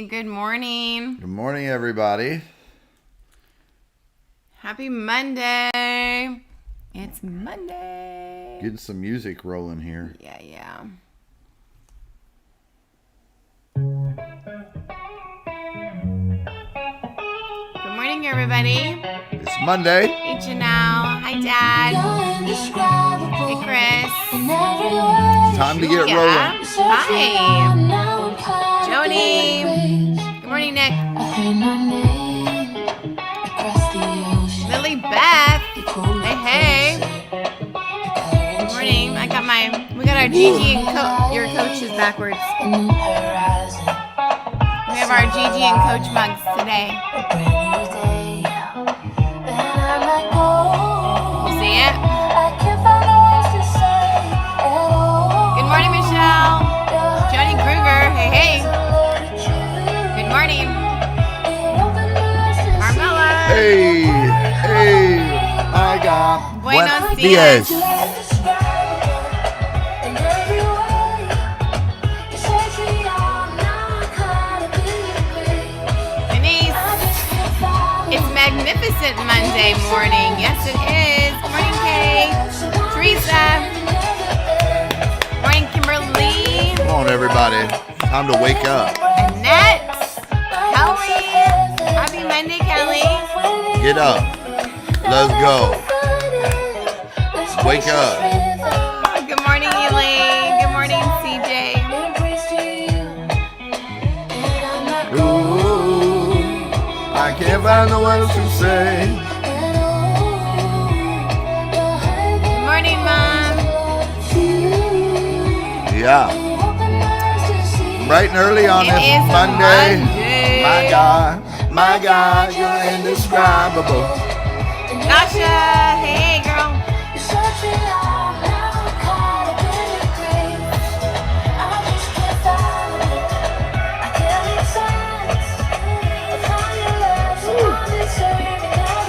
Good morning. Good morning, everybody. Happy Monday. It's Monday. Getting some music rolling here. Yeah. Good morning, everybody. It's Monday. Hey, Janelle. Hi, Dad. Hey, Chris. Time to get rolling. Hi. Jody. Good morning, Nick. Lily Beth. Hey. Good morning. We got our Gigi and your coaches backwards. We have our Gigi and Coach mugs today. You see it? Good morning, Michelle. Jody Kruger. Hey. Good morning. Carmela. Hey. I got Buenos dias. It's Magnificent Monday morning. Yes, it is. Morning, Kay. Teresa. Morning, Kimberly. Come on, everybody. Time to wake up. Annette. Kelly. Happy Monday, Kelly. Get up. Let's go. Wake up. Good morning, Elaine. Good morning, CJ. Ooh, I can't find the words to say. Good morning, Mom. Yeah. Bright and early on It this is Monday. Monday. My God, you're indescribable. Nasha. Hey, girl.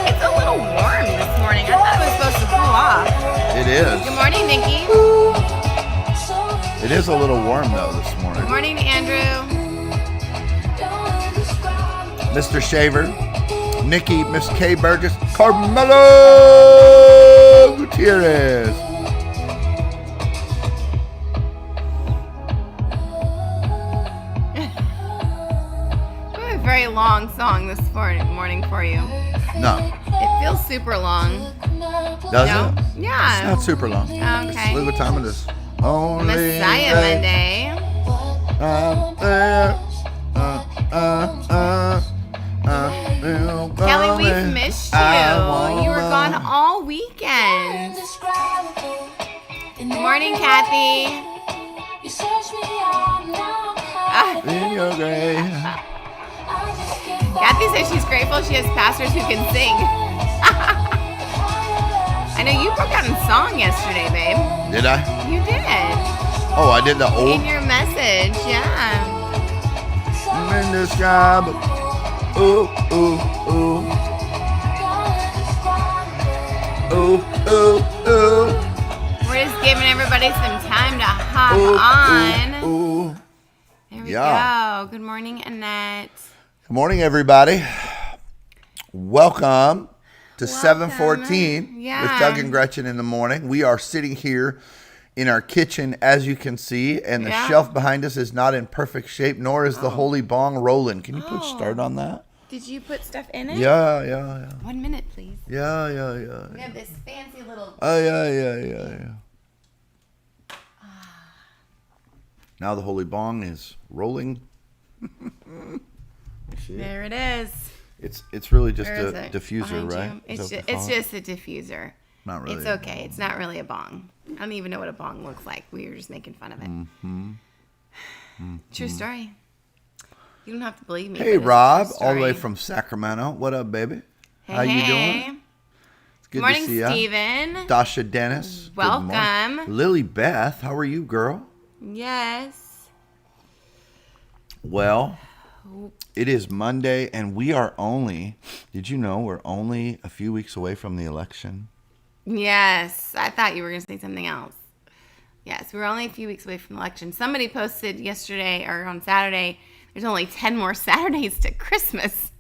It's a little warm this morning. I thought it was supposed to cool off. It is. Good morning, Nikki. It is a little warm, though, this morning. Good morning, Andrew. Mr. Shaver, Nikki, Miss K. Burgess, Carmelo Gutierrez. We have a very long song this morning for you. No. It feels super long. Does No? it? Yeah. It's not super long. Okay. Just look what time it is. Only Messiah Monday. Kelly, we've missed you. You were gone all weekend. Good morning, Kathy. In your grave. Kathy says she's grateful she has pastors who can sing. I know you broke out in song yesterday, babe. Did I? You did. Oh, I did the old. In your message, yeah. Indescribable. Ooh. We're just giving everybody some time to hop on. There we go. Good morning, Annette. Good morning, everybody. Welcome to 7:14 with Doug and Gretchen in the morning. We are sitting here in our kitchen, as you can see, and the shelf behind us is not in perfect shape, nor is the holy bong rolling. Can you put start on that? Did you put stuff in it? Yeah. 1 minute, please. Yeah. We have this fancy little... Yeah. Now the holy bong is rolling. There it is. It's really just Where is a it? diffuser, Behind right? you. It's just a diffuser. Not really. It's okay. It's not really a bong. I don't even know what a bong looks like. We were just making fun of it. True story. You don't have to believe me. Hey, but it's a Rob, true all the way story. from Sacramento. What up, baby? Hey, How you doing? It's good Morning, to see you. Steven. Dasha Dennis. good morning. Welcome. Lily Beth, how are you, girl? Yes. Well, it is Monday, and we are only, did you know, we're only a few weeks away from the election? Yes. I thought you were going to say something else. Yes, we're only a few weeks away from the election. Somebody posted yesterday or on Saturday There's only 10 more Saturdays to Christmas.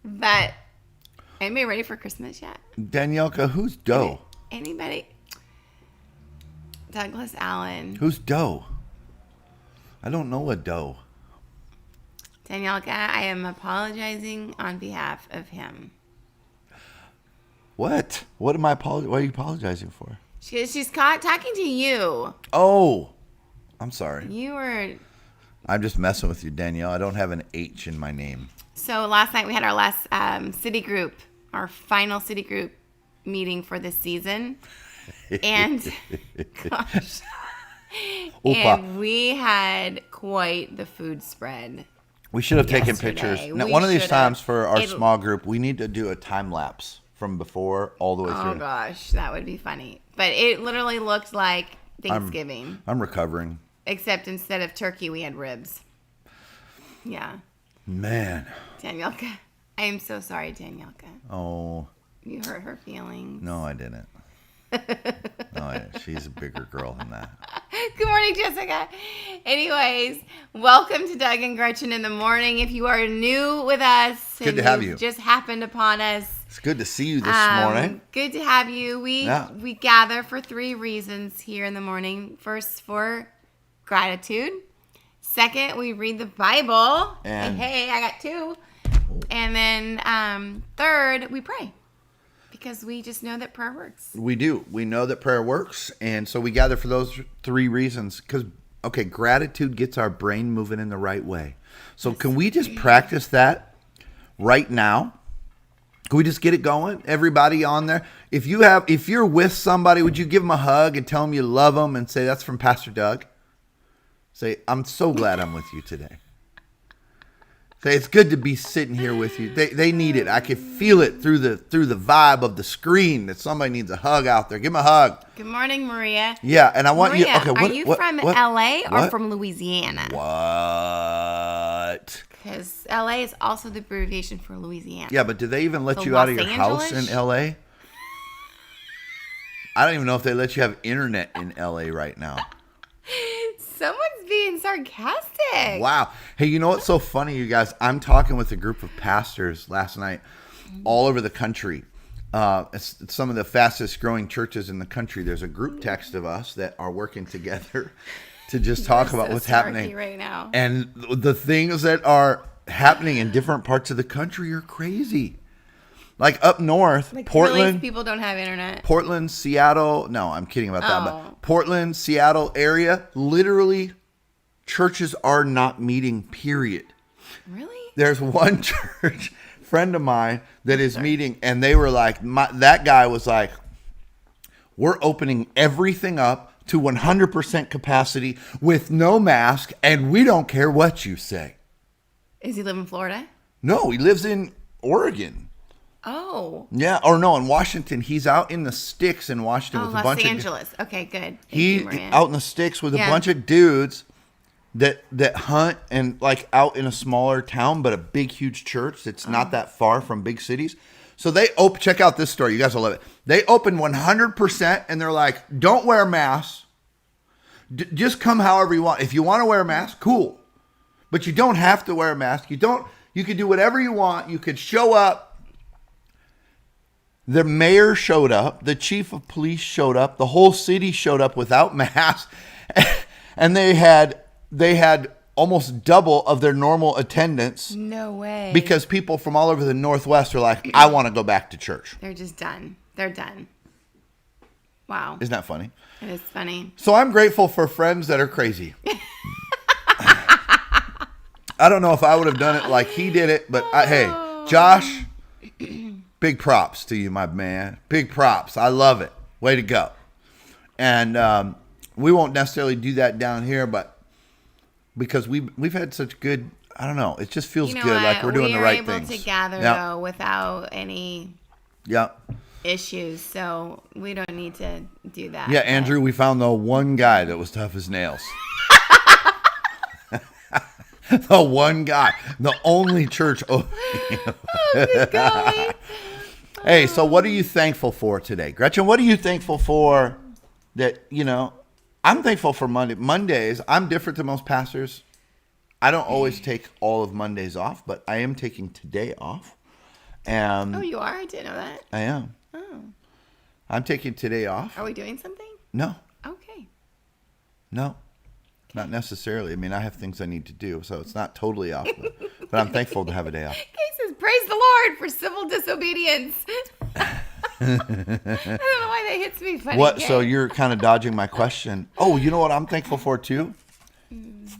But anybody ready for Christmas yet? Danielka, who's Doe? Anybody? Douglas Allen. Who's Doe? I don't know a Doe. Danielka, I am apologizing on behalf of him. What? What am I apologizing? What are you apologizing for? She's talking to you. Oh, I'm sorry. You were... I'm just messing with you, Danielle. I don't have an H in my name. So last night we had our last city group, our final city group meeting for this season. And, gosh... And we had quite the food spread. We should have taken pictures. Now, one of these times for our small group, we need to do a time lapse from before all the way through. Oh, gosh. That would be funny. But it literally looked like Thanksgiving. I'm recovering. Except instead of turkey, we had ribs. Yeah. Man. Danielka. I am so sorry, Danielka. Oh. You hurt her feelings. No, I didn't. She's a bigger girl than that. Good morning, Jessica. Anyways, welcome to Doug and Gretchen in the Morning. If you are new with us, good to have you. Just happened upon us. It's good to see you this morning. Good to have you. We gather for 3 reasons here in the morning. First, for gratitude. Second, we read the Bible. And hey, I got 2. And then third, we pray. Because we just know that prayer works. We do. We know that prayer works. And so we gather for those 3 reasons. Because, gratitude gets our brain moving in the right way. So can we just practice that right now? Can we just get it going? Everybody on there. If you're with somebody, would you give them a hug and tell them you love them and say, that's from Pastor Doug? Say, I'm so glad I'm with you today. Say, it's good to be sitting here with you. They need it. I can feel it through the vibe of the screen that somebody needs a hug out there. Give them a hug. Good morning, Maria. Yeah, and I want Maria, you. Okay, are you from LA or from Louisiana? What? Because LA is also the abbreviation for Louisiana. Yeah, but do they even let you out of your house in LA? I don't even know if they let you have internet in LA right now. Someone's being sarcastic. Wow. Hey, you know what's so funny, you guys? I'm talking with a group of pastors last night all over the country. It's some of the fastest growing churches in the country. There's a group text of us that are working together to just talk about what's happening right now. And the things that are happening in different parts of the country are crazy. Like up north, Portland. Really, people don't have internet. Portland, Seattle. No, I'm kidding about that. But Portland, Seattle area, literally, churches are not meeting, period. Really? There's one church friend of mine that is meeting, and they were like, that guy was like, we're opening everything up to 100% capacity with no mask, and we don't care what you say. Does he live in Florida? No, he lives in Oregon. Oh. Yeah, or no, in Washington. He's out in the sticks in Washington with a bunch Los Angeles. Okay, good. He's out in the sticks with a bunch of dudes that hunt and like out in a smaller town, but a big, huge church that's not that far from big cities. So they check out this story. You guys will love it. They open 100% and they're like, don't wear masks. Just come however you want. If you want to wear a mask, cool. But you don't have to wear a mask. You can do whatever you want. You could show up. The mayor showed up. The chief of police showed up. The whole city showed up without masks. And they had almost double of their normal attendance. No way. Because people from all over the Northwest are like, I want to go back to church. They're just done. They're done. Wow. Isn't that funny? It is funny. So I'm grateful for friends that are crazy. I don't know if I would have done it like he did it, but hey, Josh, big props to you, my man. Big props. I love it. Way to go. And we won't necessarily do that down here, but because we've had such good, I don't know, it just feels good, like we're doing the right things. We are able to gather, though, without any issues, so we don't need to do that. Yeah, Andrew, we found the one guy that was tough as nails. The one guy. The only church. Good golly. Hey, so what are you thankful for today? Gretchen, what are you thankful for that, I'm thankful for Mondays. I'm different than most pastors. I don't always take all of Mondays off, but I am taking today off. And oh, you are? I didn't know that. I am. Oh. I'm taking today off. Are we doing something? No. Okay. No. Not necessarily. I mean, I have things I need to do, so it's not totally off. But I'm thankful to have a day off. Kay says, praise the Lord for civil disobedience. I don't know why that hits me funny. What? So you're kind of dodging my question. Oh, you know what I'm thankful for, too?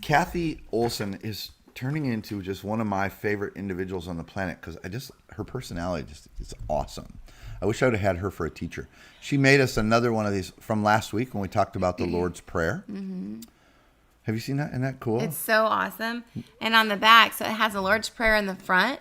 Kathy Olson is turning into just one of my favorite individuals on the planet because her personality is awesome. I wish I would have had her for a teacher. She made us another one of these from last week when we talked about the Lord's Prayer. Mm-hmm. Have you seen that? Isn't that cool? It's so awesome. And on the back, so it has a Lord's Prayer in the front.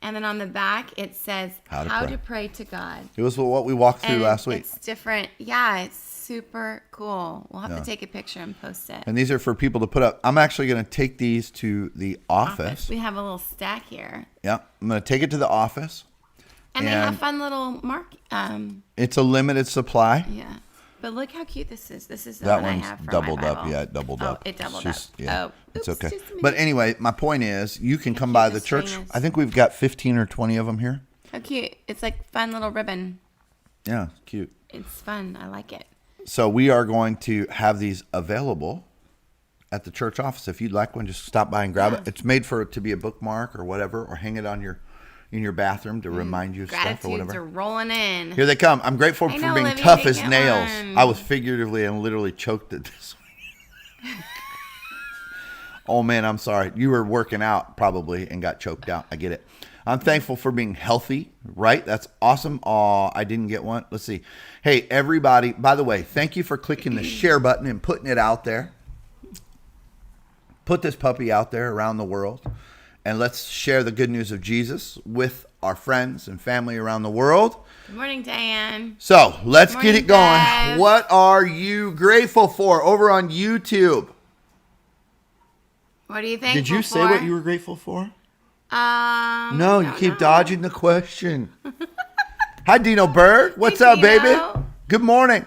And then on the back, it says how to pray to God. It was what we walked through last week. It's different. Yeah, it's super cool. We'll have to take a picture and post it. And these are for people to put up. I'm actually going to take these to the office. We have a little stack here. Yeah, I'm going to take it to the office. And they have fun little mark. It's a limited supply. Yeah. But look how cute this is. This is the that one one's I have for doubled my up. Bible. Yeah, it doubled up. It doubled up. Yeah, oops, it's okay. just a minute. But anyway, my point is, you can come by the church. I think we've got 15 or 20 of them here. How cute. It's like fun little ribbon. Yeah, cute. It's fun. I like it. So we are going to have these available at the church office. If you'd like one, just stop by and grab it. It's made for it to be a bookmark or whatever, or hang it on in your bathroom to remind you of stuff or whatever. Gratitudes are rolling in. Here they come. I'm grateful for being tough as nails. I was figuratively and literally choked at this one. Oh, man, I'm sorry. You were working out probably and got choked out. I get it. I'm thankful for being healthy, right? That's awesome. Oh, I didn't get one. Let's see. Hey, everybody, by the way, thank you for clicking the share button and putting it out there. Put this puppy out there around the world. And let's share the good news of Jesus with our friends and family around the world. Good morning, Diane. So let's get it going. Dad. What are you grateful for over on YouTube? What are you thankful for? Did you say what you were grateful for? No, you keep dodging the question. Hi, Dino Bird. What's up, Dino. baby? Good morning.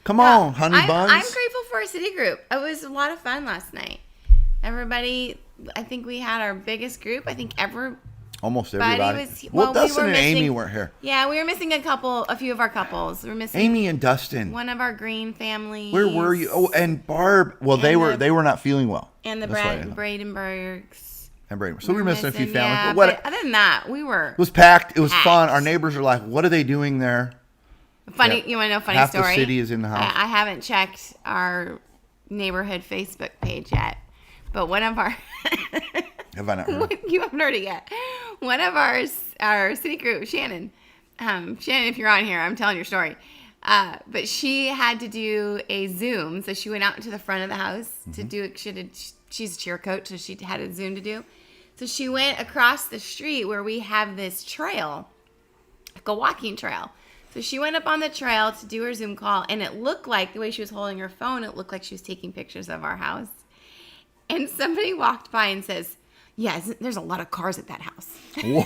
Come on, honey buns. I'm grateful for our city group. It was a lot of fun last night. Everybody, I think we had our biggest group. I think almost everybody. Well, Dustin and Amy weren't here. Yeah, we were missing a few of our couples. We were missing Amy and Dustin. One of our green families. Where were you? Oh, and Barb. Well, they were not feeling well. And the Bradenbergs. And Bradenberg. So we were missing a few families. Yeah, but other than that, we were. It was packed. It was fun. Our neighbors are like, "What are they doing there?" Funny. Yeah. You want to know a funny story? story? Half the city is in the house. I haven't checked our neighborhood Facebook page yet. But one of our have I not heard? You haven't heard it yet. One of our city group, Shannon, if you're on here, I'm telling your story. But she had to do a Zoom, so she went out into the front of the house to do it. She's a cheer coach, so she had a Zoom to do. So she went across the street where we have this trail, like a walking trail. So she went up on the trail to do her Zoom call, and it looked like, the way she was holding her phone, it looked like she was taking pictures of our house. And somebody walked by and says, "Yeah, there's a lot of cars at that house." and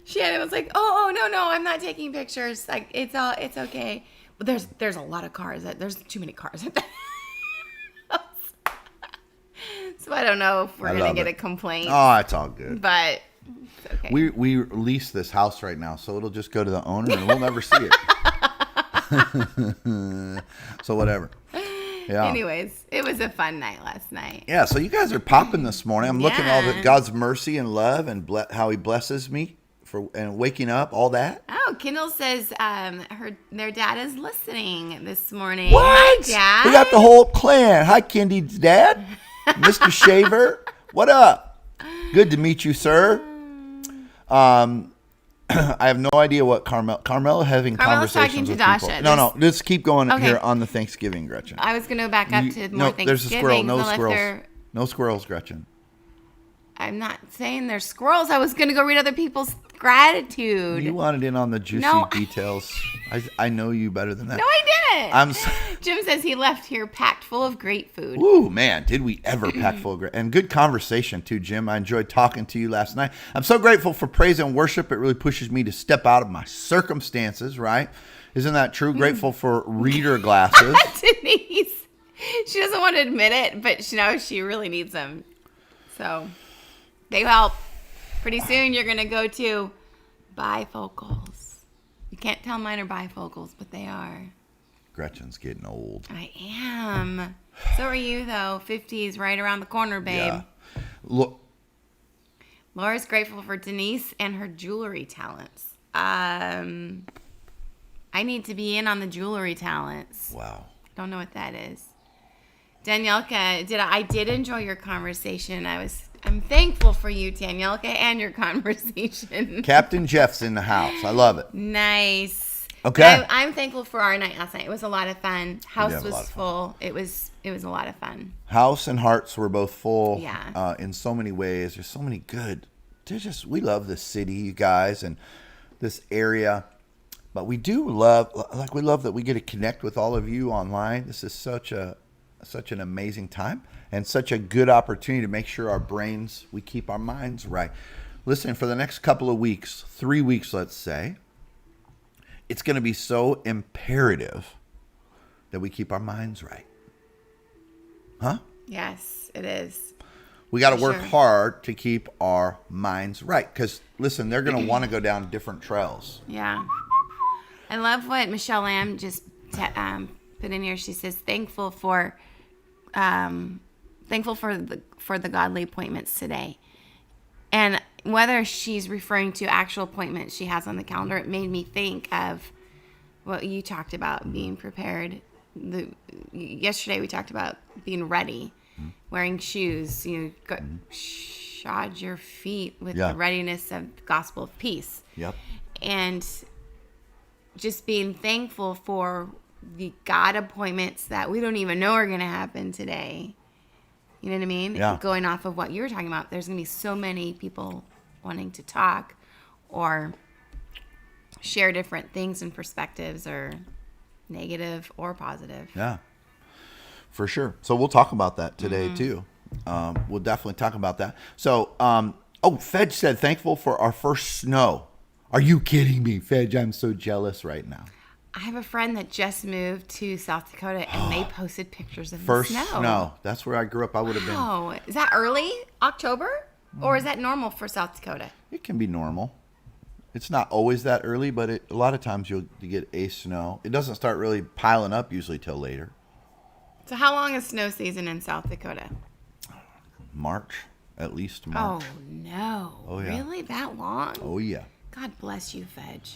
Shannon was like, "Oh, no, I'm not taking pictures. Like, it's okay. But there's a lot of cars. There's too many cars at that house." So I don't know if we're gonna get a complaint. Oh, it's all good. But it's okay. We lease this house right now, so it'll just go to the owner, and we'll never see it. So whatever. Yeah. Anyways, it was a fun night last night. Yeah, so you guys are popping this morning. I'm looking at all the God's mercy and love and how He blesses me and waking up, all that. Oh, Kendall says their dad is listening this morning. What? Hi, Dad. We got the whole clan. Hi, Kendy's dad, Mr. Shaver. What up? Good to meet you, sir. I have no idea what Carmela having conversations with Dasha. people. No, let's keep going here on the Thanksgiving, Gretchen. I was going to back up to more Thanksgiving. There's a squirrel. No squirrels. No squirrels, Gretchen. I'm not saying there's squirrels. I was going to go read other people's gratitude. You wanted in on the juicy details. I know you better than that. No, I didn't. Jim says he left here packed full of great food. Ooh, man, did we ever pack full of great. And good conversation, too, Jim. I enjoyed talking to you last night. I'm so grateful for praise and worship. It really pushes me to step out of my circumstances, right? Isn't that true? Grateful for reader glasses. Denise. She doesn't want to admit it, but she knows she really needs them. So they help. Pretty soon you're going to go to bifocals. You can't tell mine are bifocals, but they are. Gretchen's getting old. I am. So are you, though. 50 is right around the corner, babe. Yeah. Look. Laura's grateful for Denise and her jewelry talents. I need to be in on the jewelry talents. Wow. Don't know what that is. Danielka, I did enjoy your conversation. I'm thankful for you, Danielka, and your conversation. Captain Jeff's in the house. I love it. Nice. Okay. I'm thankful for our night last night. It was a lot of fun. House was full. It was a lot of fun. House and hearts were both full. Yeah. In so many ways. There's so many good. We love this city, you guys, and this area. But we love that we get to connect with all of you online. This is such an amazing time and such a good opportunity to make sure we keep our minds right. Listen, for the next couple of weeks, 3 weeks, let's say, it's going to be so imperative that we keep our minds right. Huh? Yes, it is. We got to work hard to keep our minds right. Because, listen, they're going to want to go down different trails. Yeah. I love what Michelle Lamb just put in here. She says, thankful for the godly appointments today. And whether she's referring to actual appointments she has on the calendar, it made me think of what you talked about, being prepared. Yesterday we talked about being ready, wearing shoes, shod your feet with the readiness of the gospel of peace. Yep. And just being thankful for the God appointments that we don't even know are going to happen today. You know what I mean? Yeah. Going off of what you were talking about, there's going to be so many people wanting to talk or share different things and perspectives, or negative or positive. Yeah, for sure. So we'll talk about that today too. We'll definitely talk about that. So, Fedge said, thankful for our first snow. Are you kidding me, Fedge? I'm so jealous right now. I have a friend that just moved to South Dakota, and they posted pictures of first the snow. That's where I grew up. I would have been. Oh, is that early October, or is that normal for South Dakota? It can be normal. It's not always that early, but a lot of times you get a snow. It doesn't start really piling up usually till later. So how long is snow season in South Dakota? March, at least March. Oh, no. Oh, yeah. Really? That long? Oh, yeah. God bless you, Fedge.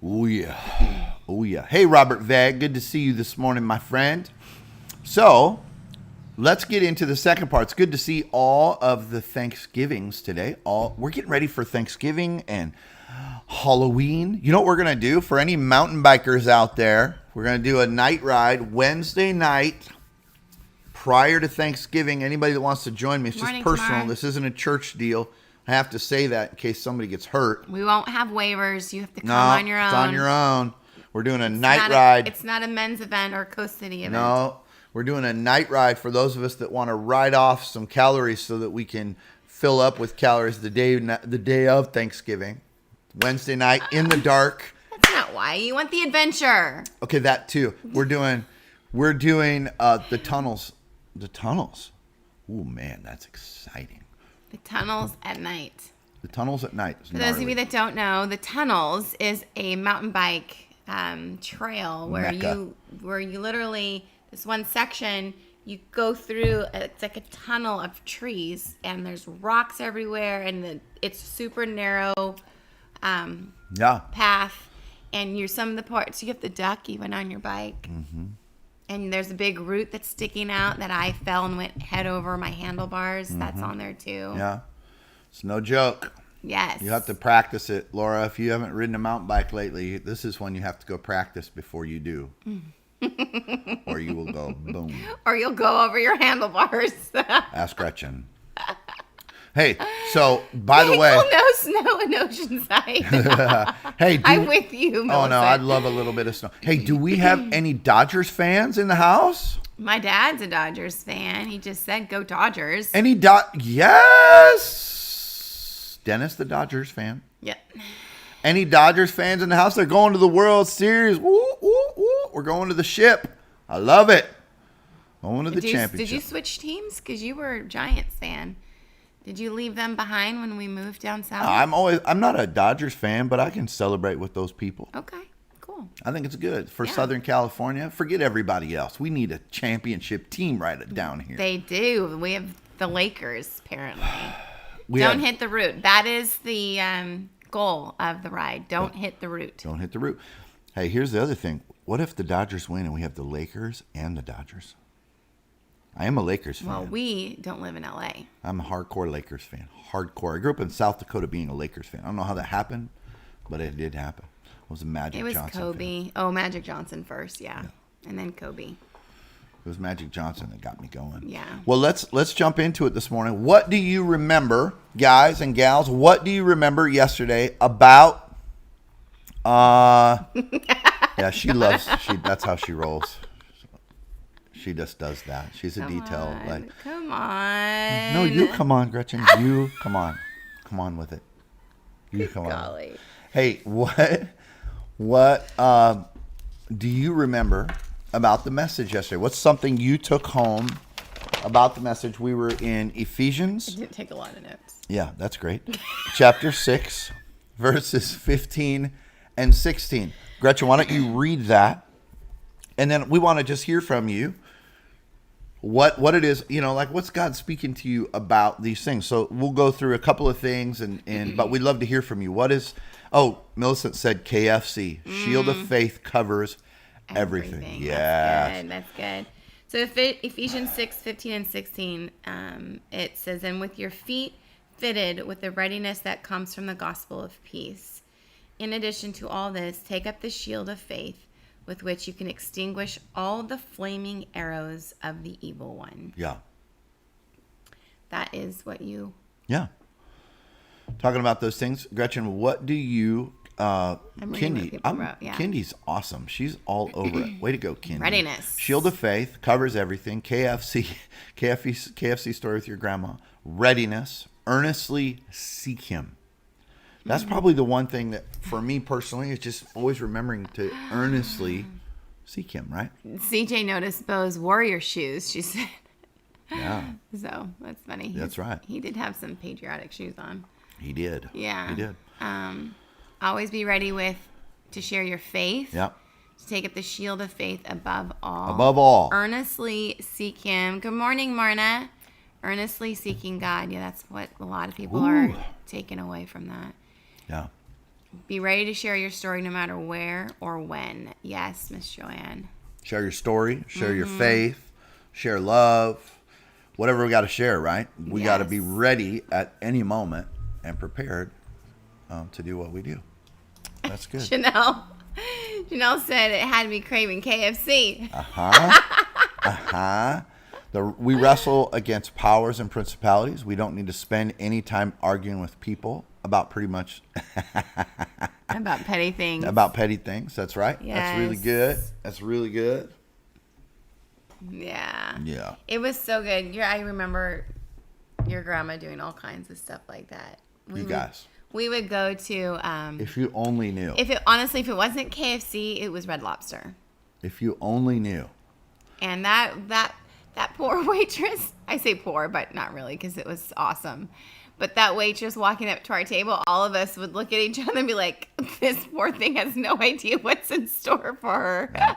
Oh, yeah. Oh, yeah. Hey, Robert Vag. Good to see you this morning, my friend. So, let's get into the second part. It's good to see all of the Thanksgivings today. We're getting ready for Thanksgiving and Halloween. You know what we're going to do for any mountain bikers out there? We're going to do a night ride Wednesday night prior to Thanksgiving. Anybody that wants to join me, it's just personal. Tomorrow. This isn't a church deal. I have to say that in case somebody gets hurt. We won't have waivers. You have to come on your own. It's on your own. We're doing a night ride. It's not a men's event or Coast City event. No, we're doing a night ride for those of us that want to ride off some calories so that we can fill up with calories the day of Thanksgiving. Wednesday night in the dark. That's not why. You want the adventure. Okay, that too. We're doing the tunnels. The tunnels. Oh man, that's exciting. The tunnels at night. The tunnels at night. For those of you that don't know, the tunnels is a mountain bike trail where you literally, this one section, you go through. It's like a tunnel of trees, and there's rocks everywhere, and it's super narrow path. And some of the parts you have to duck even on your bike. Mm-hmm. And there's a big root that's sticking out that I fell and went head over my handlebars. Mm-hmm. That's on there too. Yeah. It's no joke. Yes. You have to practice it. Laura, if you haven't ridden a mountain bike lately, this is when you have to go practice before you do. Or you will go boom. Or you'll go over your handlebars. Ask Gretchen. Hey, so by the way, no snow in Oceanside. Hey, I'm with you, Melissa. Oh no, I'd love a little bit of snow. Hey, do we have any Dodgers fans in the house? My dad's a Dodgers fan. He just said, "Go Dodgers." Yes, Dennis, the Dodgers fan. Yep. Any Dodgers fans in the house? They're going to the World Series. Woo, woo, woo. We're going to the ship. I love it. Going to the championship. Did you switch teams? Because you were a Giants fan. Did you leave them behind when we moved down south? I'm not a Dodgers fan, but I can celebrate with those people. Okay, cool. I think it's good for Southern California. Forget everybody else. We need a championship team right down here. They do. We have the Lakers, apparently. Don't hit the root. That is the goal of the ride. Don't hit the root. Don't hit the root. Hey, here's the other thing. What if the Dodgers win and we have the Lakers and the Dodgers? I am a Lakers fan. Well, we don't live in L.A. I'm a hardcore Lakers fan. Hardcore. I grew up in South Dakota being a Lakers fan. I don't know how that happened, but it did happen. I was a Magic Johnson fan. It was Kobe. Fan. Oh, Magic Johnson first, yeah. And then Kobe. It was Magic Johnson that got me going. Yeah. Well, let's jump into it this morning. What do you remember, guys and gals? What do you remember yesterday about? Yeah, she loves. That's how she rolls. She just does that. She's a detail. Come on. No, you come on, Gretchen. You come on. Come on with it. You come Golly. on. Hey, what do you remember about the message yesterday? What's something you took home about the message? We were in Ephesians. I didn't take a lot of notes. Yeah, that's great. Chapter 6, verses 15 and 16. Gretchen, why don't you read that? And then we want to just hear from you what it is, what's God speaking to you about these things. So we'll go through a couple of things, but we'd love to hear from you. Millicent said KFC, Shield of Faith covers everything. Yeah. That's good. So Ephesians 6, 15 and 16, it says, and with your feet fitted with the readiness that comes from the gospel of peace. In addition to all this, take up the shield of faith, with which you can extinguish all the flaming arrows of the evil one. Yeah. That is what you... Yeah. Talking about those things, Gretchen, what do you... Kindy's awesome. She's all over it. Way to go, Kindy. Readiness. Shield of faith covers everything. KFC story with your grandma. Readiness. Earnestly seek him. That's probably the one thing that, for me personally, is just always remembering to earnestly seek him, right? CJ noticed Bo's warrior shoes, she said. Yeah. So, that's funny. That's right. He did have some patriotic shoes on. He did. Yeah. He did. Always be ready to share your faith. Yep. To take up the shield of faith above all. Above all. Earnestly seek him. Good morning, Marna. Earnestly seeking God. Yeah, that's what a lot of people are taking away from that. Yeah. Be ready to share your story no matter where or when. Yes, Miss Joanne. Share your story. Share your faith. Share love. Whatever we got to share, right? We got to be ready at any moment and prepared to do what we do. That's good. Janelle said it had me craving KFC. We wrestle against powers and principalities. We don't need to spend any time arguing with people about pretty much about petty things. About petty things. That's right. Yes. That's really good. That's really good. Yeah. Yeah. It was so good. I remember your grandma doing all kinds of stuff like that. We would go to if you only knew. If it wasn't KFC, it was Red Lobster. If you only knew. And that poor waitress, I say poor, but not really, because it was awesome. But that waitress walking up to our table, all of us would look at each other and be like, this poor thing has no idea what's in store for her. Right.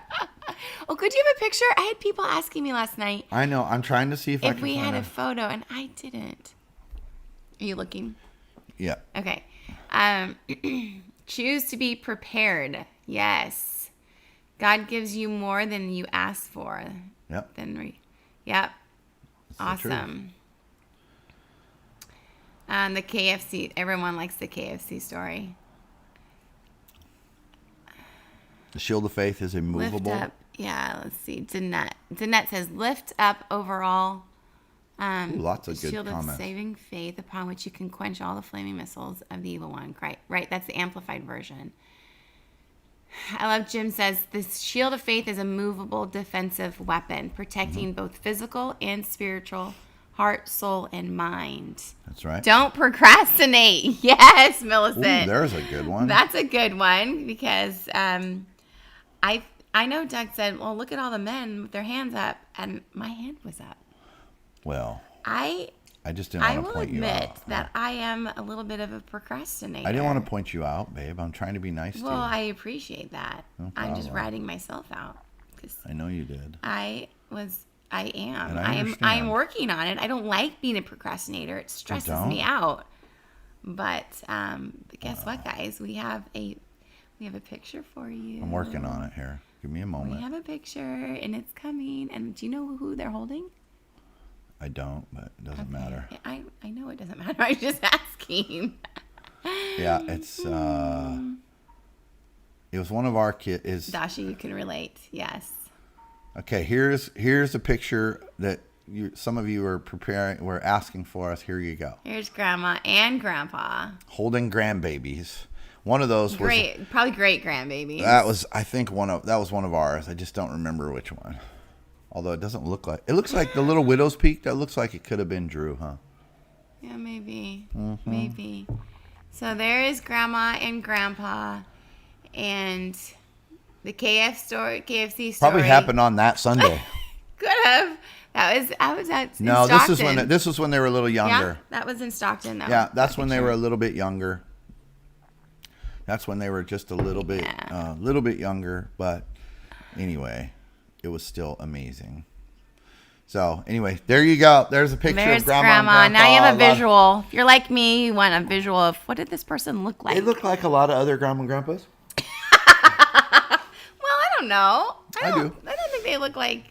Oh, could you have a picture? I had people asking me last night. I know. I'm trying to see if I can we had a photo, and I didn't. Are you looking? Yeah. Okay. Choose to be prepared. Yes. God gives you more than you ask for. Yep. Yep. Awesome. The KFC. Everyone likes the KFC story. The shield of faith is immovable. Lift up. Yeah, let's see. Danette says, lift up overall. Lots of good shield comments. Of saving faith upon which you can quench all the flaming missiles of the evil one. Right. That's the amplified version. I love Jim says, this shield of faith is a movable defensive weapon, protecting both physical and spiritual heart, soul, and mind. That's right. Don't procrastinate. Yes, Millicent. Ooh, there's a good one. That's a good one because I know Doug said, well, look at all the men with their hands up, and my hand was up. Well, I just didn't want to point you out. I will admit that I am a little bit of a procrastinator. I didn't want to point you out, babe. I'm trying to be nice to you. Well, I appreciate that. No I'm just writing myself out. I know you did. I am. And I am working on it. I don't like being a procrastinator. It stresses me out. But guess what, guys? We have a picture for you. I'm working on it here. Give me a moment. We have a picture, and it's coming. And do you know who they're holding? I don't, but it doesn't matter. I know it doesn't matter. I'm just asking. Yeah, it's it was one of our kids. Dasha, you can relate. Yes. Okay, here's a picture that some of you were asking for us. Here you go. Here's Grandma and Grandpa holding grandbabies. One of those was probably great grandbabies. That was one of ours. I just don't remember which one. Although it looks like the little widow's peak. That looks like it could have been Drew, huh? Yeah, maybe. Mm-hmm. Maybe. So there is Grandma and Grandpa, and the KFC story probably happened on that Sunday. Could have. I was at No, Stockton. this was when they were a little younger. Yeah, that was in Stockton though. Yeah, that's when they were a little bit younger. That's when they were just a little bit younger, but anyway, it was still amazing. So anyway, there you go. There's a picture of Grandma and Grandpa. Now you have a visual. If you're like me, you want a visual of what did this person look like? They look like a lot of other Grandma and Grandpas. Well, I don't know. I do. I don't think they look like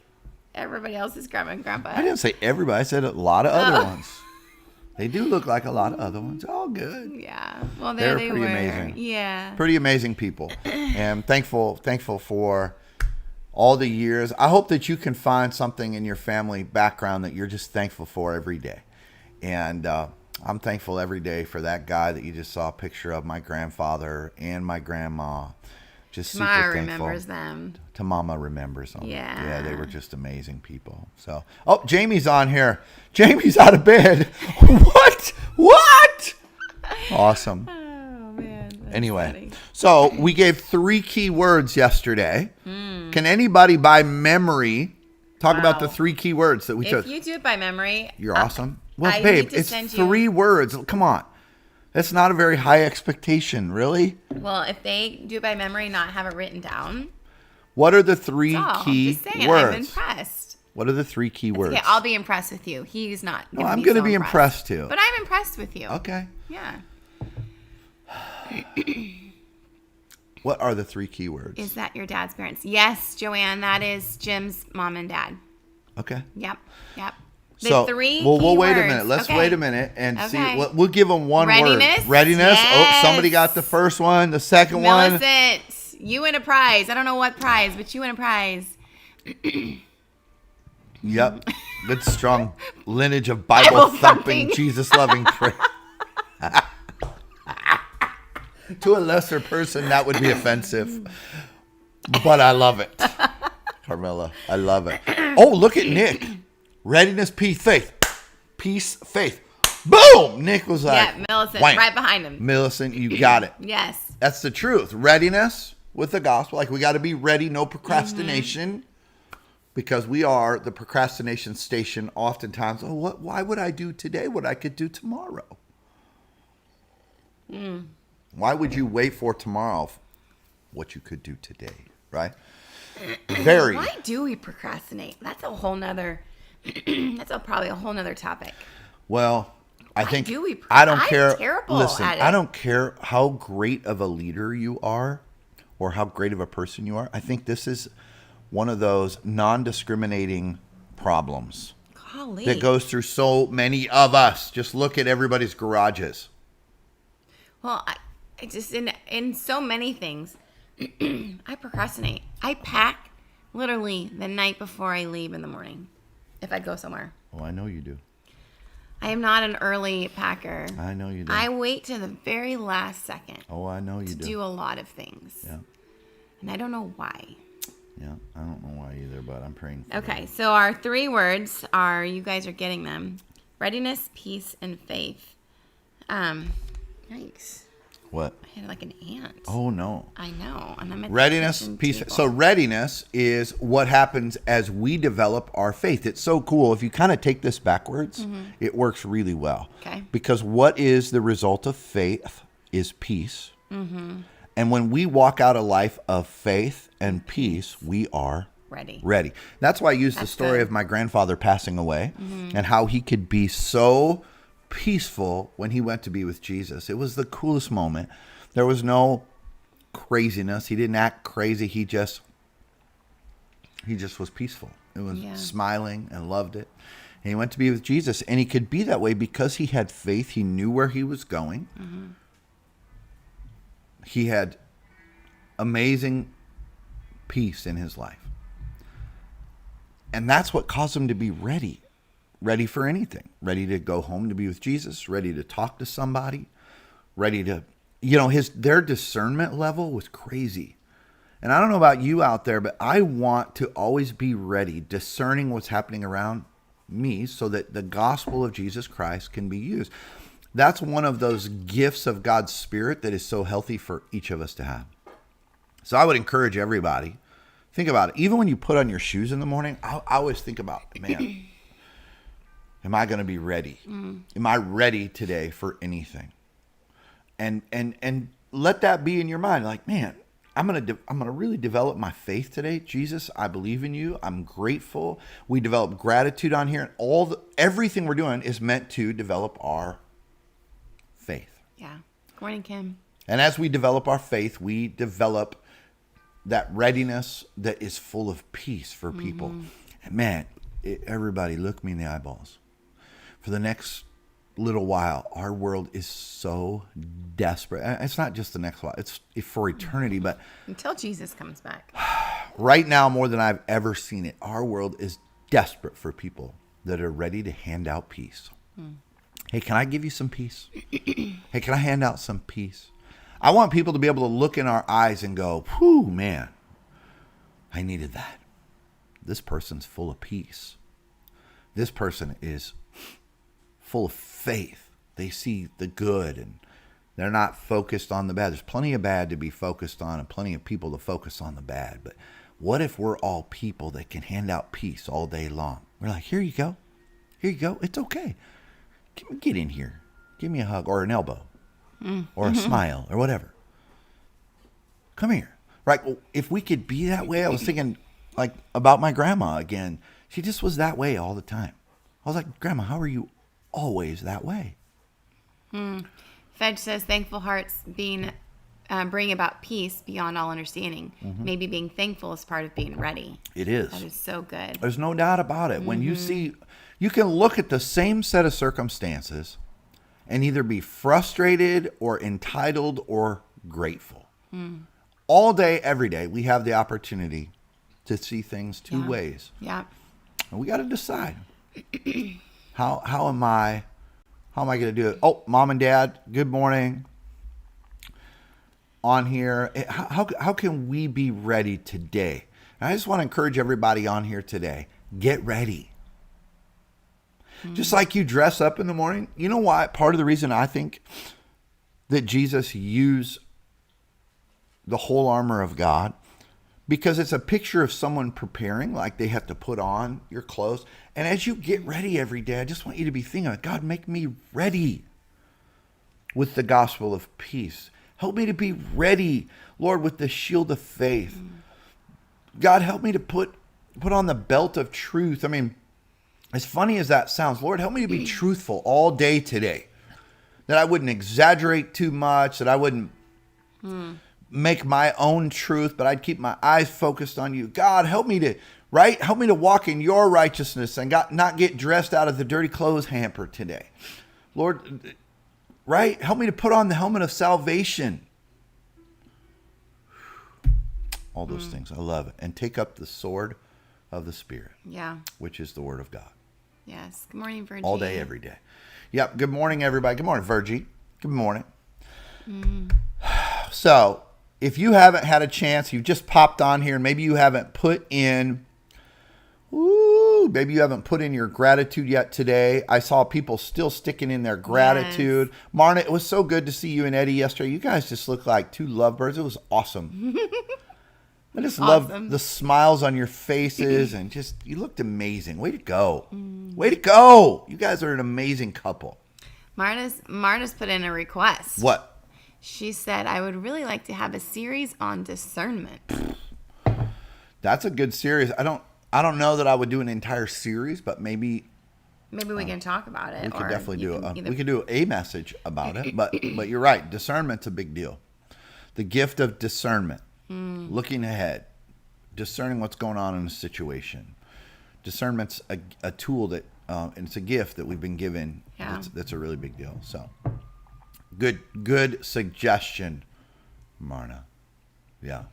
everybody else's Grandma and Grandpa. I didn't say everybody. I said a lot of other ones. They do look like a lot of other ones. All good. Yeah. Well, they're pretty amazing. Yeah. Pretty amazing people. And thankful for all the years. I hope that you can find something in your family background that you're just thankful for every day. And I'm thankful every day for that guy that you just saw a picture of, my grandfather and my grandma. Just super thankful. remembers them. Mama remembers them. Yeah. Yeah, they were just amazing people. So, Jamie's on here. Jamie's out of bed. What? Awesome. Oh, man. Anyway, funny. So we gave 3 key words yesterday. Can anybody by memory talk about the 3 key words that we chose? If you do it by memory, you're awesome. Well, babe, it's 3 words. Come on. That's not a very high expectation, really. Well, if they do it by memory, not have it written down. What are the 3 key words? I'm impressed. What are the 3 key words? Okay, I'll be impressed with you. He's not. No, I'm going to be impressed too. But I'm impressed with you. Okay. Yeah. What are the 3 key words? Is that your dad's parents? Yes, Joanne, that is Jim's mom and dad. Okay. Yep. So, 3 we'll wait words. a minute. Let's wait a minute and see. We'll give them one Readiness? word. Readiness. Yes. Oh, somebody got the first one. The second one. Millicent, you win a prize. I don't know what prize, but you win a prize. Yep. Good strong lineage of Bible thumping, Jesus loving prayer. To a lesser person, that would be offensive. But I love it. Carmela, I love it. Oh, look at Nick. Readiness, peace, faith. Peace, faith. Boom! Nick was like, yeah, Millicent, wham. right behind him. Millicent, you got it. Yes. That's the truth. Readiness with the gospel. Like, we got to be ready, no procrastination. Because we are the procrastination station oftentimes. Why would I do today what I could do tomorrow? Why would you wait for tomorrow what you could do today, right? Why do we procrastinate? That's a whole nother, probably a whole nother topic. Well, I think I don't care. I'm terrible Listen, at it. I don't care how great of a leader you are or how great of a person you are. I think this is one of those non-discriminating problems that goes through so many of us. Just look at everybody's garages. Well, I just in so many things, I procrastinate. I pack literally the night before I leave in the morning if I go somewhere. Oh, I know you do. I am not an early packer. I know you do. I wait to the very last second. Oh, I know you do. To do a lot of things. Yeah. And I don't know why. Yeah, I don't know why either, but I'm praying for Okay, so our 3 words are, you guys are getting them. Readiness, peace, and faith. Yikes. What? I had like an ant. Oh, no. I know. And I'm at readiness, peace. So readiness is what happens as we develop our faith. It's so cool. If you kind of take this backwards, it works really well. Okay. Because what is the result of faith is peace. And when we walk out a life of faith and peace, we are ready. That's why I use the story of my grandfather passing away and how he could be so peaceful when he went to be with Jesus. It was the coolest moment. There was no craziness. He didn't act crazy. He just was peaceful. It was smiling and loved it. And he went to be with Jesus, and he could be that way because he had faith. He knew where he was going. He had amazing peace in his life. And that's what caused him to be ready for anything, ready to go home to be with Jesus, ready to talk to somebody, ready to, their discernment level was crazy. And I don't know about you out there, but I want to always be ready, discerning what's happening around me so that the gospel of Jesus Christ can be used. That's one of those gifts of God's Spirit that is so healthy for each of us to have. So I would encourage everybody, think about it. Even when you put on your shoes in the morning, I always think about, man, am I going to be ready? Am I ready today for anything? And let that be in your mind. Like, man, I'm going to really develop my faith today. Jesus, I believe in you. I'm grateful. We develop gratitude on here. And everything we're doing is meant to develop our faith. Yeah. Good morning, Kim. And as we develop our faith, we develop that readiness that is full of peace for people. And man, everybody look me in the eyeballs. For the next little while, our world is so desperate. It's not just the next while, it's for eternity. But until Jesus comes back. Right now, more than I've ever seen it, our world is desperate for people that are ready to hand out peace. Hey, can I give you some peace? Hey, can I hand out some peace? I want people to be able to look in our eyes and go, whew, man, I needed that. This person's full of peace. This person is full of faith. They see the good and they're not focused on the bad. There's plenty of bad to be focused on and plenty of people to focus on the bad. But what if we're all people that can hand out peace all day long? We're like, here you go. Here you go. It's okay. Get in here. Give me a hug or an elbow or a smile or whatever. Come here. Right. Well, if we could be that way, I was thinking like about my grandma again. She just was that way all the time. I was like, Grandma, how are you always that way? Fedge says thankful hearts bring about peace beyond all understanding. Maybe being thankful is part of being ready. It is. That is so good. There's no doubt about it. When you see, you can look at the same set of circumstances and either be frustrated or entitled or grateful. All day, every day, we have the opportunity to see things two ways. Yeah. And we got to decide. How am I going to do it? Oh, Mom and Dad, good morning. On here, how can we be ready today? And I just want to encourage everybody on here today, get ready. Just like you dress up in the morning. You know why? Part of the reason I think that Jesus used the whole armor of God, because it's a picture of someone preparing, like they have to put on your clothes. And as you get ready every day, I just want you to be thinking, God, make me ready with the gospel of peace. Help me to be ready, Lord, with the shield of faith. God, help me to put on the belt of truth. I mean, as funny as that sounds, Lord, help me to be truthful all day today. That I wouldn't exaggerate too much, that I wouldn't make my own truth, but I'd keep my eyes focused on you. God, help me to walk in your righteousness and not get dressed out of the dirty clothes hamper today. Lord, help me to put on the helmet of salvation. All those things. I love it. And take up the sword of the Spirit. Yeah. Which is the word of God. Yes. Good morning, Virgie. All day, every day. Yep. Good morning, everybody. Good morning, Virgie. Good morning. So, if you haven't had a chance, you've just popped on here, and maybe you haven't put in maybe you haven't put in your gratitude yet today. I saw people still sticking in their gratitude. Yes. Marna, it was so good to see you and Eddie yesterday. You guys just look like two lovebirds. It was awesome. I just love the smiles on your faces and just, you looked amazing. Way to go. Way to go. You guys are an amazing couple. Marta's put in a request. What? She said, I would really like to have a series on discernment. That's a good series. I don't know that I would do an entire series, but maybe we can talk about it. We could definitely do a message about it. But you're right. Discernment's a big deal. The gift of discernment, looking ahead, discerning what's going on in a situation. Discernment's a tool that, and it's a gift that we've been given. Yeah. That's a really big deal. So. Good suggestion, Marna. Yeah.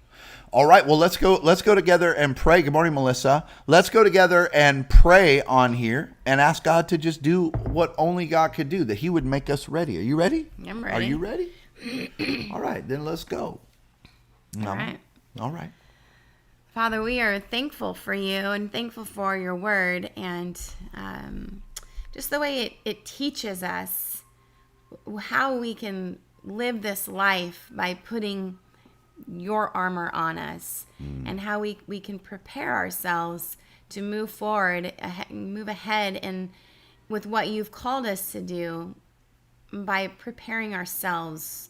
All right. Well, let's go together and pray. Good morning, Melissa. Let's go together and pray on here and ask God to just do what only God could do, that he would make us ready. Are you ready? I'm ready. Are you ready? All right. Then let's go. All right. All right. Father, we are thankful for you and thankful for your word and just the way it teaches us how we can live this life by putting your armor on us and how we can prepare ourselves to move forward, move ahead and with what you've called us to do by preparing ourselves,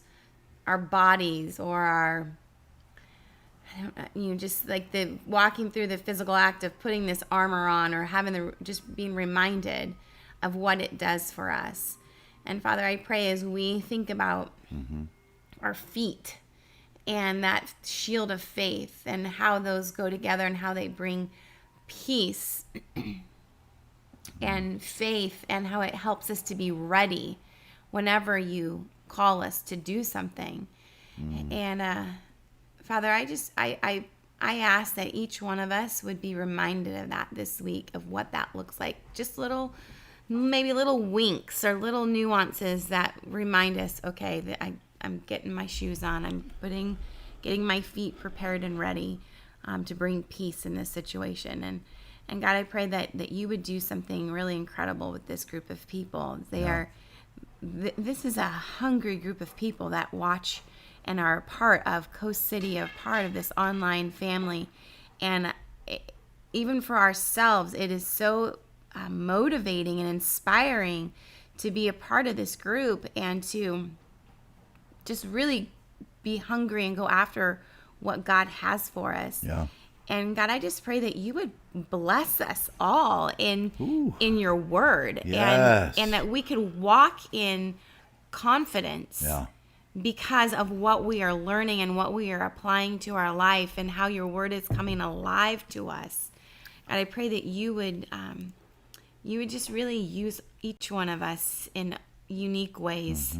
our bodies or our, just like the walking through the physical act of putting this armor on or having just being reminded of what it does for us. And Father, I pray as we think about our feet and that shield of faith and how those go together and how they bring peace and faith and how it helps us to be ready whenever you call us to do something. And Father, I ask that each one of us would be reminded of that this week, of what that looks like. Just maybe little winks or little nuances that remind us, okay, that I'm getting my shoes on. I'm getting my feet prepared and ready to bring peace in this situation. And God, I pray that you would do something really incredible with this group of people. This is a hungry group of people that watch and are part of Coast City, a part of this online family. And even for ourselves, it is so motivating and inspiring to be a part of this group and to just really be hungry and go after what God has for us. Yeah. And God, I just pray that you would bless us all in your word. Yes. And that we could walk in confidence because of what we are learning and what we are applying to our life and how your word is coming alive to us. And I pray that you would just really use each one of us in unique ways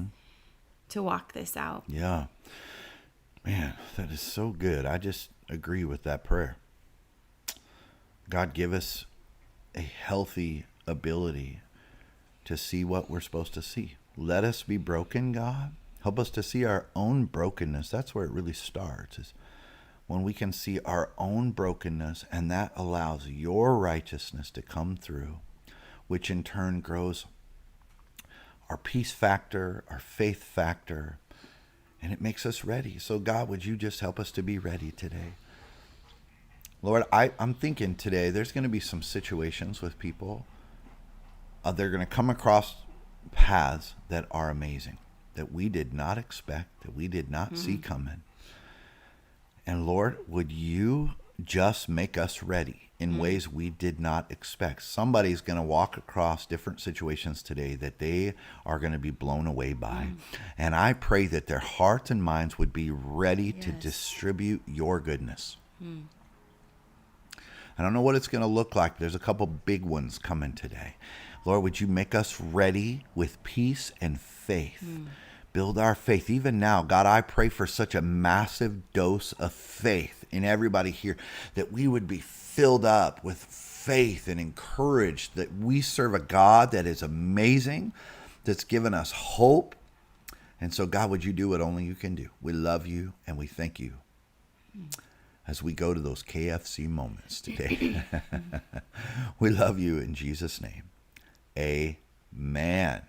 to walk this out. Yeah. Man, that is so good. I just agree with that prayer. God, give us a healthy ability to see what we're supposed to see. Let us be broken, God. Help us to see our own brokenness. That's where it really starts, is when we can see our own brokenness, and that allows your righteousness to come through, which in turn grows our peace factor, our faith factor, and it makes us ready. So God, would you just help us to be ready today? Lord, I'm thinking today there's going to be some situations with people. They're going to come across paths that are amazing, that we did not expect, that we did not see coming. And Lord, would you just make us ready in ways we did not expect? Somebody's going to walk across different situations today that they are going to be blown away by. And I pray that their hearts and minds would be ready to distribute your goodness. I don't know what it's going to look like. There's a couple big ones coming today. Lord, would you make us ready with peace and faith? Build our faith. Even now, God, I pray for such a massive dose of faith in everybody here, that we would be filled up with faith and encouraged that we serve a God that is amazing, that's given us hope. And so, God, would you do what only you can do? We love you and we thank you. as we go to those KFC moments today. We love you in Jesus' name. Amen.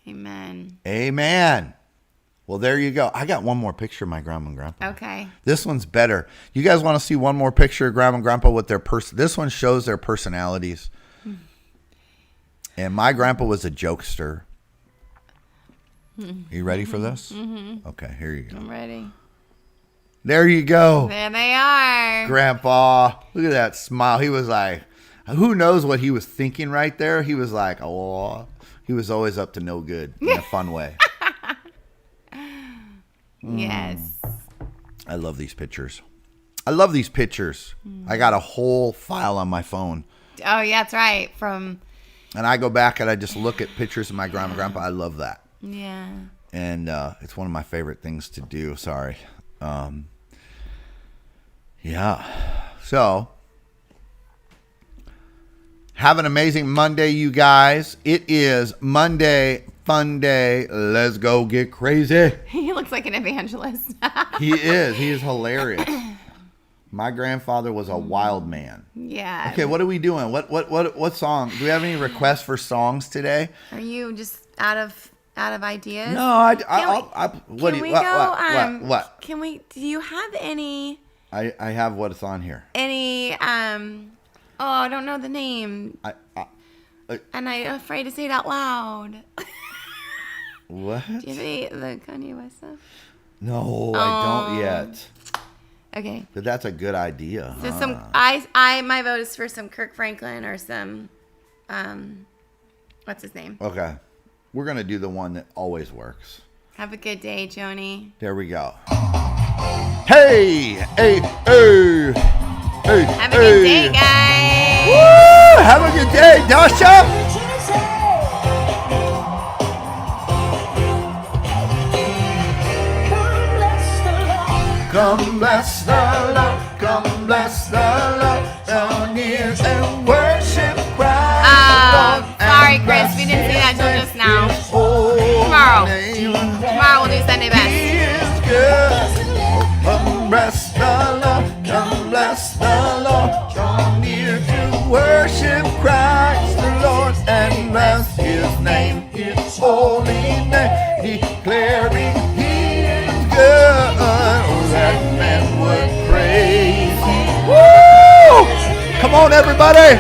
Amen. Amen. Well, there you go. I got one more picture of my grandma and grandpa. Okay. This one's better. You guys want to see one more picture of grandma and grandpa with their This one shows their personalities. And my grandpa was a jokester. You ready for this? Mm-hmm. Okay, here you go. I'm ready. There you go. There they are. Grandpa. Look at that smile. He was like, who knows what he was thinking right there? He was like, oh, he was always up to no good in a fun way. Yes. I love these pictures. I got a whole file on my phone. Oh, yeah, that's right. And I go back and I just look at pictures of my grandma and grandpa. I love that. Yeah. And it's one of my favorite things to do. Sorry. Yeah. So, have an amazing Monday, you guys. It is Monday Fun Day. Let's go get crazy. He looks like an evangelist. He is. He is hilarious. My grandfather was a wild man. Yeah. Okay, what are we doing? What song? Do we have any requests for songs today? Are you just out of ideas? No, what? Can we? Do you have any? I have what's on here. Any? Oh, I don't know the name. And I'm afraid to say it out loud. What? Do you have any the Kanye West stuff? No, I don't yet. Okay. But that's a good idea. So my vote is for some Kirk Franklin or some, what's his name? Okay. We're going to do the one that always works. Have a good day, Joni. There we go. Hey, hey, hey, hey. Have a good day, guys. Woo! Have a good day, Dasha. Come bless the Lord, come bless the Lord, draw near and worship Christ. Sorry, Chris, we didn't see that till just now. Tomorrow we'll do Sunday best. He is good. Come bless the Lord, come bless the Lord, draw near to worship Christ the Lord and bless His name, His holy name, declaring He is good. That man would praise. Woo! Come on, everybody.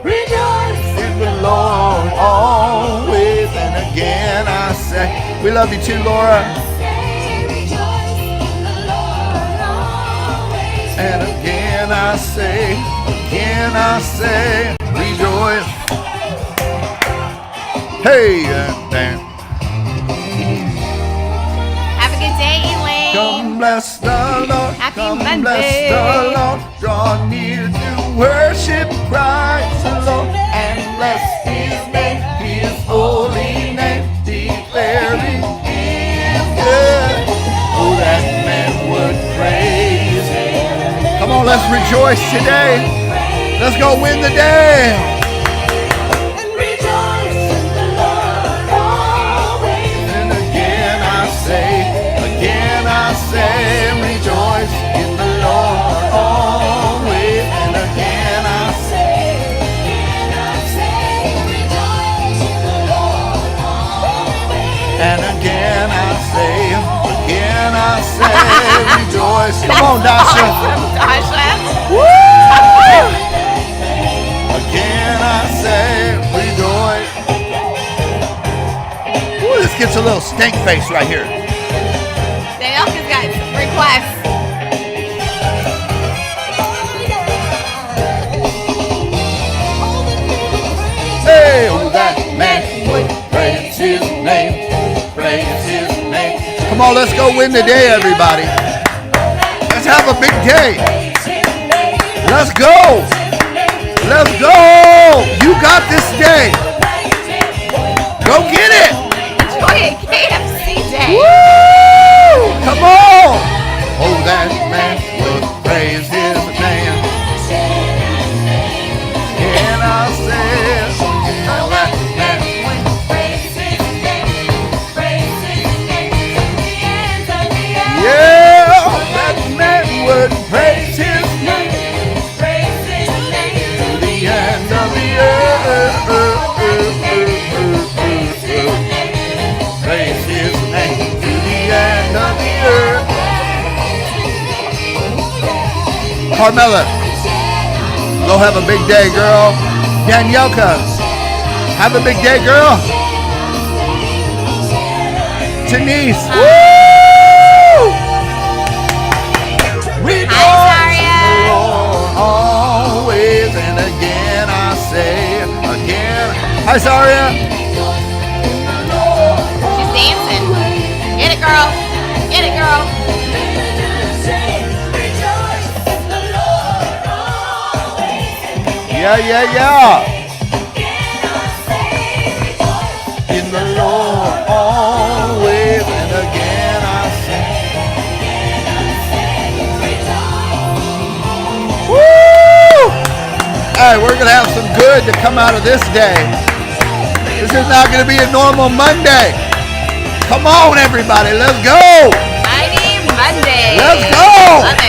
Rejoice in the Lord always. And again I say, we love you too, Laura. And again I say, rejoice. Hey, come bless the Lord, Happy come Monday. bless the Lord, draw near to worship Christ the Lord, and bless His name, His holy name, declaring He is good. Oh, that man would praise Him. Come on, let's rejoice today. Let's go win the day. Say, rejoice in the Lord always. And again I say, rejoice in the Lord always. And again I say, rejoice. Come on, Dasha. Woo! Again I say, rejoice. Ooh, this gets a little stink face right here. Elka's got some requests. Hey, oh, that man would praise His name, praise His name. Come on, let's go win the day, everybody. Let's have a big day. Let's go. Let's go. You got this day. Go get it. Enjoy a KFC day. Woo! Come on! Oh, that man would praise His name. And I said, oh, that man would praise His name. Praise His name. Yeah, that man Carmela, go have a big day, girl. Danielka, have a big day, girl. Denise, woo! Hi, Zaria. Always and again I say again. Hi, Zaria. She's dancing. Get it, girl. Get it, girl. Yeah. In the Lord always and again I say. Woo! All right, we're going to have some good to come out of this day. This is not going to be a normal Monday. Come on, everybody. Let's go. Mighty Monday. Let's go.